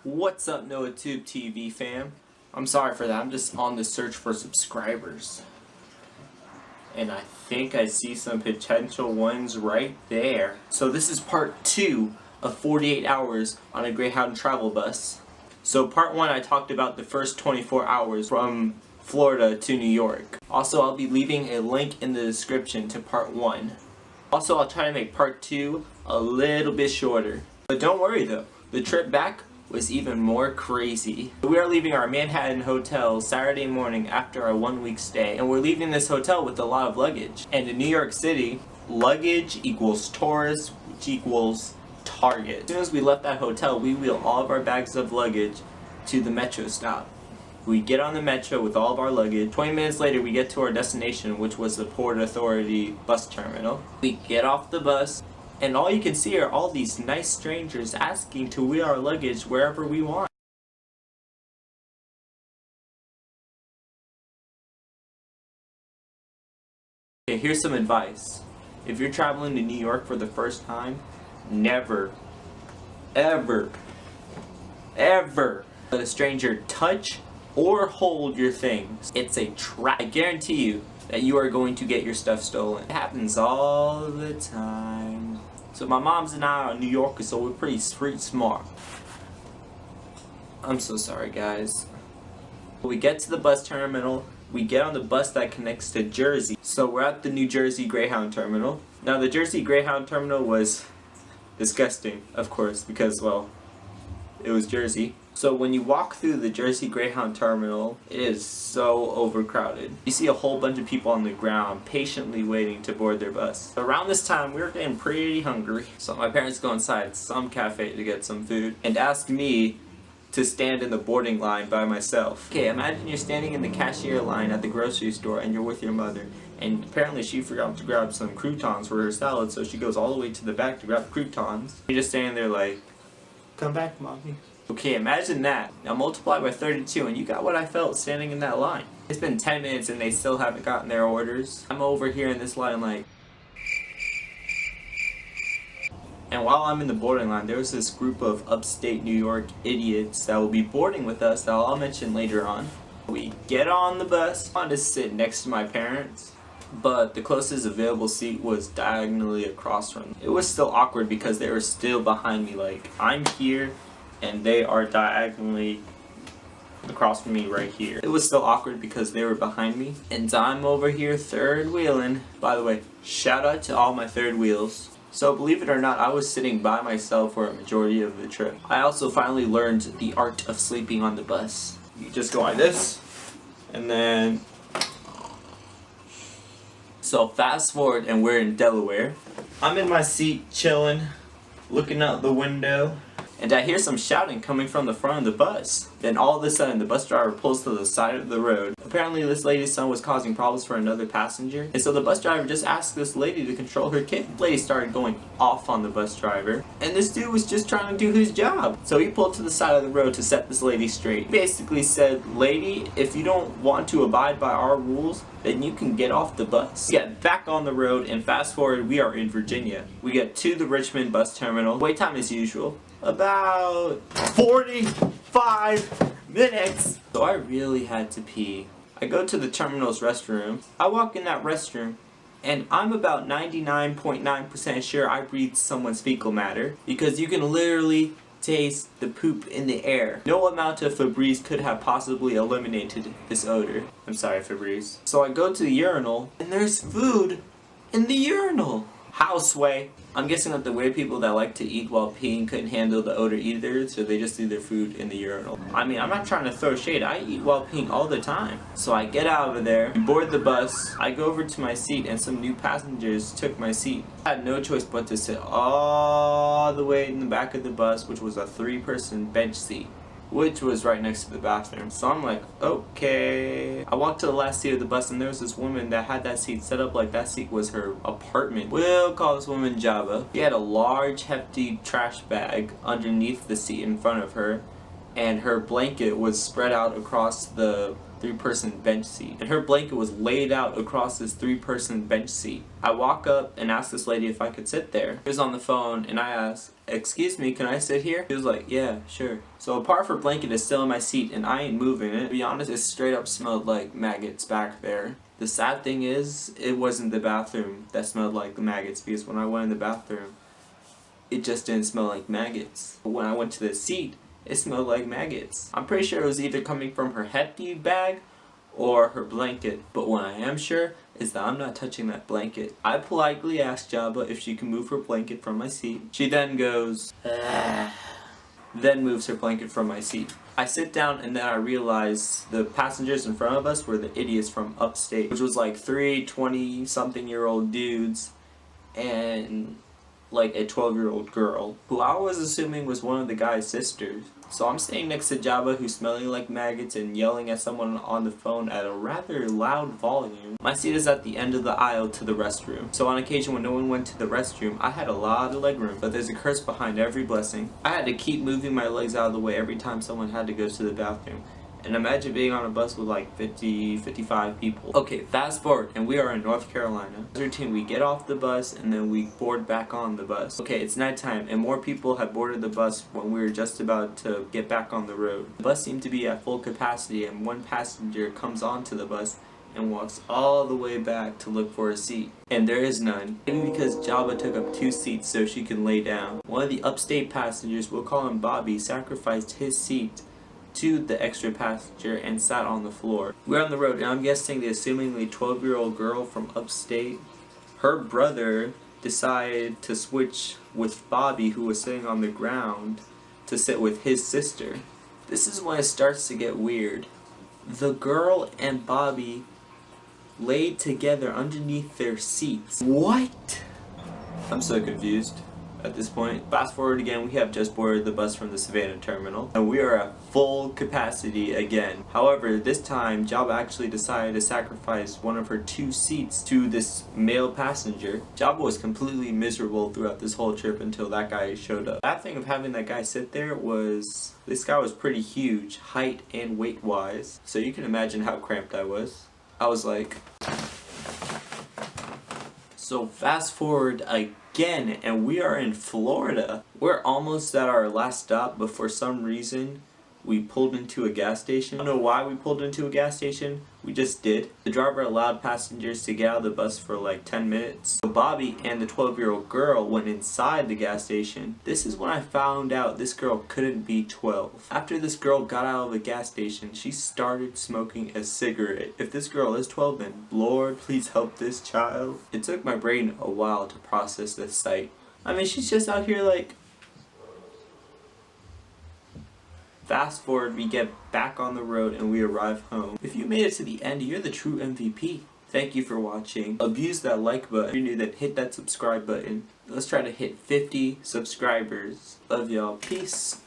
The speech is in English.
What's up, NOAHTUBETV fam? I'm sorry for that, I'm just on the search for subscribers. And I think I see some potential ones right there. So this is part 2 of 48 hours on a Greyhound travel bus. So part 1 I talked about the first 24 hours from Florida to New York. Also, I'll be leaving a link in the description to part 1. Also, I'll try to make part 2 a little bit shorter. But don't worry though, the trip back was even more crazy. We are leaving our Manhattan hotel Saturday morning after our 1-week stay, and we're leaving this hotel with a lot of luggage. And in New York City, luggage equals tourists, which equals Target. As soon as we left that hotel, we wheel all of our bags of luggage to the metro stop. We get on the metro with all of our luggage. 20 minutes later, we get to our destination, which was the Port Authority bus terminal. We get off the bus, and all you can see are all these nice strangers asking to wheel our luggage wherever we want. Okay, here's some advice. If you're traveling to New York for the first time, never, ever, ever let a stranger touch or hold your things. It's a trap. I guarantee you that you are going to get your stuff stolen. It happens all the time. So my mom's and I are New Yorkers, so we're pretty street smart. I'm so sorry, guys. We get to the bus terminal. We get on the bus that connects to Jersey. So we're at the New Jersey Greyhound terminal. Now the Jersey Greyhound terminal was disgusting, of course, because, well, it was Jersey. So when you walk through the Jersey Greyhound terminal, it is so overcrowded. You see a whole bunch of people on the ground patiently waiting to board their bus. Around this time, we were getting pretty hungry. So my parents go inside some cafe to get some food and ask me to stand in the boarding line by myself. Okay, imagine you're standing in the cashier line at the grocery store and you're with your mother. And apparently she forgot to grab some croutons for her salad, so she goes all the way to the back to grab croutons. You're just standing there like, come back, mommy. Okay, imagine that. Now multiply by 32 and you got what I felt standing in that line. It's been 10 minutes and they still haven't gotten their orders. I'm over here in this line like... And while I'm in the boarding line, there was this group of upstate New York idiots that will be boarding with us that I'll mention later on. We get on the bus. I wanted to sit next to my parents, but the closest available seat was diagonally across from me. It was still awkward because they were still behind me, like I'm here and they are diagonally across from me right here. It was still awkward because they were behind me and I'm over here third wheeling. By the way, shout out to all my third wheels. So believe it or not, I was sitting by myself for a majority of the trip. I also finally learned the art of sleeping on the bus. You just go like this and then... So fast forward and we're in Delaware. I'm in my seat chilling, looking out the window, and I hear some shouting coming from the front of the bus. Then all of a sudden the bus driver pulls to the side of the road. Apparently this lady's son was causing problems for another passenger, and so the bus driver just asked this lady to control her kid. The lady started going off on the bus driver, and this dude was just trying to do his job. So he pulled to the side of the road to set this lady straight. He basically said, lady, if you don't want to abide by our rules, then you can get off the bus. We get back on the road and fast forward, we are in Virginia. We get to the Richmond bus terminal. Wait time as usual, about 45 minutes. So I really had to pee. I go to the terminal's restroom. I walk in that restroom and I'm about 99.9% sure I breathed someone's fecal matter, because you can literally taste the poop in the air. No amount of Febreze could have possibly eliminated this odor. I'm sorry, Febreze. So I go to the urinal and there's food in the urinal. Houseway. I'm guessing that the weird people that like to eat while peeing couldn't handle the odor either, so they just threw their food in the urinal. I mean, I'm not trying to throw shade. I eat while peeing all the time. So I get out of there, board the bus, I go over to my seat, and some new passengers took my seat. I had no choice but to sit all the way in the back of the bus, which was a 3-person bench seat, which was right next to the bathroom. So I'm like, okay. I walked to the last seat of the bus and there was this woman that had that seat set up like that seat was her apartment. We'll call this woman Java. She had a large hefty trash bag underneath the seat in front of her, and her blanket was spread out across the 3-person bench seat, and her blanket was laid out across this 3-person bench seat. I walk up and ask this lady if I could sit there. She was on the phone and I asked, "Excuse me, can I sit here?" She was like, "Yeah, sure." So a part of her blanket is still in my seat and I ain't moving it. To be honest, it straight up smelled like maggots back there. The sad thing is, it wasn't the bathroom that smelled like the maggots, because when I went in the bathroom, it just didn't smell like maggots. But when I went to the seat, it smelled like maggots. I'm pretty sure it was either coming from her hefty bag or her blanket, but what I am sure is that I'm not touching that blanket. I politely asked Jabba if she can move her blanket from my seat. She then goes, then moves her blanket from my seat. I sit down and then I realize the passengers in front of us were the idiots from upstate, which was like 3 20-something-year-old dudes and like a 12-year-old girl, who I was assuming was one of the guy's sisters. So I'm staying next to Jabba, who's smelling like maggots and yelling at someone on the phone at a rather loud volume. My seat is at the end of the aisle to the restroom. So on occasion when no one went to the restroom, I had a lot of leg room, but there's a curse behind every blessing. I had to keep moving my legs out of the way every time someone had to go to the bathroom. And imagine being on a bus with like 50, 55 people. Okay, fast forward, and we are in North Carolina. As a routine, we get off the bus and then we board back on the bus. Okay, it's nighttime and more people had boarded the bus when we were just about to get back on the road. The bus seemed to be at full capacity and one passenger comes onto the bus and walks all the way back to look for a seat. And there is none. Maybe because Jabba took up 2 seats so she can lay down. One of the upstate passengers, we'll call him Bobby, sacrificed his seat to the extra passenger and sat on the floor. We're on the road and I'm guessing the assumingly 12-year-old girl from upstate, her brother decided to switch with Bobby, who was sitting on the ground, to sit with his sister. This is when it starts to get weird. The girl and Bobby laid together underneath their seats. What? I'm so confused at this point. Fast forward again, we have just boarded the bus from the Savannah terminal and we are at full capacity again. However, this time Jabba actually decided to sacrifice one of her 2 seats to this male passenger. Jabba was completely miserable throughout this whole trip until that guy showed up. That thing of having that guy sit there was, this guy was pretty huge, height and weight wise, so you can imagine how cramped I was. I was like... So fast forward again and we are in Florida. We're almost at our last stop, but for some reason we pulled into a gas station. I don't know why we pulled into a gas station, we just did. The driver allowed passengers to get out of the bus for like 10 minutes. So Bobby and the 12-year-old girl went inside the gas station. This is when I found out this girl couldn't be 12. After this girl got out of the gas station, she started smoking a cigarette. If this girl is 12, then Lord, please help this child. It took my brain a while to process this sight. I mean, she's just out here like... Fast forward, we get back on the road and we arrive home. If you made it to the end, you're the true MVP. Thank you for watching. Abuse that like button. If you're new, then hit that subscribe button. Let's try to hit 50 subscribers. Love y'all. Peace.